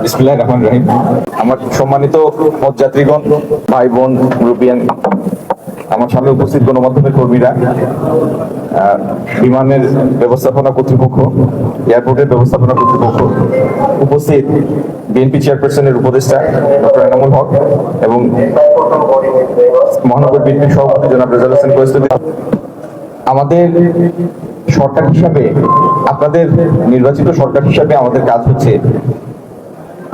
বিসমিল্লাহির রহমানির রহিম। আমার সম্মানিত পথযাত্রীগণ, ভাই বোন, মুরব্বিয়ান, আমার সামনে উপস্থিত গণমাধ্যমের কর্মীরা, বিমানের ব্যবস্থাপনা কর্তৃপক্ষ, এয়ারপোর্টের ব্যবস্থাপনা কর্তৃপক্ষ, উপস্থিত বিএনপি চেয়ারপারসনের উপদেষ্টা ডক্টর এনামুল হক এবং মহানগর বিএনপি সভাপতি জনাব রেজাউল হোসেন কোয়েস্টুদি। আমাদের সরকার হিসাবে, আপনাদের নির্বাচিত সরকার হিসাবে আমাদের কাজ হচ্ছে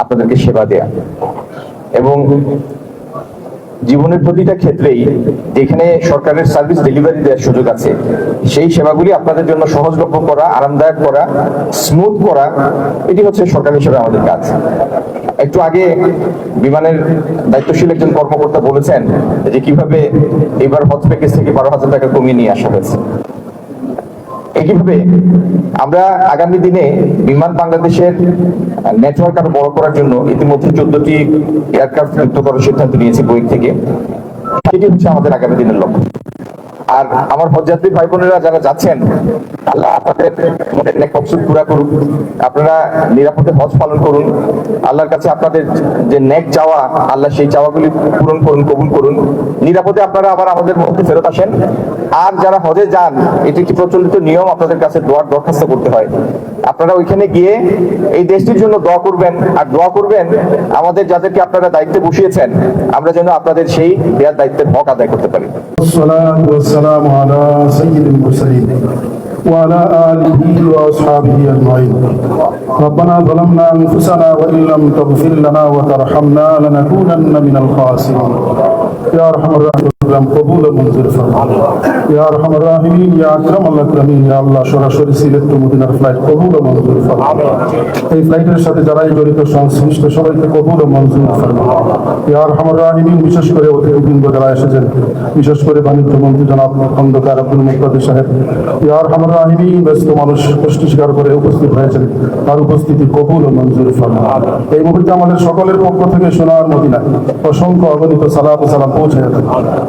আপনাদেরকে সেবা দেয়া এবং জীবনের প্রতিটা ক্ষেত্রেই যেখানে সরকারের সার্ভিস ডেলিভারি দেওয়ার সুযোগ আছে সেই সেবাগুলি আপনাদের জন্য সহজলভ্য করা, আরামদায়ক করা, স্মুথ করা, এটি হচ্ছে সরকার হিসেবে আমাদের কাজ। একটু আগে বিমানের দায়িত্বশীল একজন কর্মকর্তা বলেছেন যে কিভাবে এবার হজ প্যাকেজ থেকে 12,000 টাকা কমিয়ে নিয়ে আসা হয়েছে। একইভাবে আমরা আগামী দিনে বিমান বাংলাদেশের নেটওয়ার্ক আরো বড় করার জন্য ইতিমধ্যে 14টি এয়ারক্রাফট যুক্ত করার সিদ্ধান্ত নিয়েছি বই থেকে। সেটি হচ্ছে আমাদের আগামী দিনের লক্ষ্য। আর আমার হজযাত্রী ভাই বোনেরা যারা যাচ্ছেন, আল্লাহ আপনাদের নেক মকসুদ পুরা করুন, আপনারা নিরাপদে হজ পালন করুন। আল্লাহর কাছে আপনাদের যে নেক চাওয়া, আল্লাহ সেই চাওয়াগুলি পূরণ করুন, কবুল করুন। নিরাপদে আপনারা আবার আমাদের মধ্যে ফেরত আসেন। আর যারা হজে যান, এটি একটি প্রচলিত নিয়ম, আপনাদের কাছে দোয়ার দরখাস্ত করতে হয়। আপনারা ওইখানে গিয়ে এই দেশটির জন্য দোয়া করবেন, আর দোয়া করবেন আমাদের যাদেরকে আপনারা দায়িত্বে বসিয়েছেন, আমরা যেন আপনাদের সেই দেয়ার দায়িত্বের হক আদায় করতে পারি। والسلام على سيد المرسلين وعلى آله وأصحابه أجمعين. ربنا ظلمنا أنفسنا وإن لم تغفر لنا وترحمنا لنكونن من الخاسرين. يا أرحم الراحمين قبول منزل فرمان. يا أرحم الراحمين يا أكرم الأكرمين. يا الله সরাসরি সিলেট টু মদিনার ফ্লাইট কবুল ও মঞ্জুর ফরমান। এই ফ্লাইটের সাথে যারাই জড়িত সংশ্লিষ্ট সবাইকে কবুল ও মঞ্জুর ফরমান। ইয়া আরহামার রাহিমিন, বিশেষ করে অতিথিবৃন্দ যারা এসেছেন, বিশেষ করে বাণিজ্য মন্ত্রী জনাব খন্দকার আব্দুল মুক্তাদির সাহেব, ইয়া আরহামার রাহিমিন, ব্যস্ত মানুষ কষ্ট স্বীকার করে উপস্থিত হয়েছেন, তার উপস্থিতি কবুল ও মঞ্জুর ফরমান। এই মুহূর্তে আমাদের সকলের পক্ষ থেকে সোনার মদিনা অসংখ্য অগণিত সালাত ও সালাম পৌঁছে যেতেন।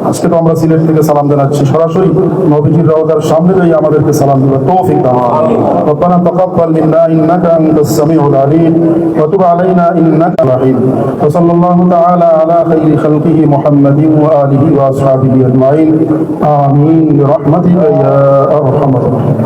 আজকে তো আমরা সিলেট থেকে সালাম জানাচ্ছি, সরাসরি নবীজির রওজার সামনে দিয়ে আমাদেরকে সালাম দেওয়ার তৌফিক দান করুন। রব্বানা তাকাব্বাল মিন্না ইন্নাকা আনতাস সামিউল আলিম ওয়া তুব আলাইনা ইন্নাকা রাহিম। ওয়া সাল্লাল্লাহু তাআলা আলা খাইরি খালকিহি মুহাম্মাদিন ওয়া আলিহি ওয়া আসহাবিহি আজমাইন। আমিন বিরহমাতিকা ইয়া আরহামার রাহিমিন।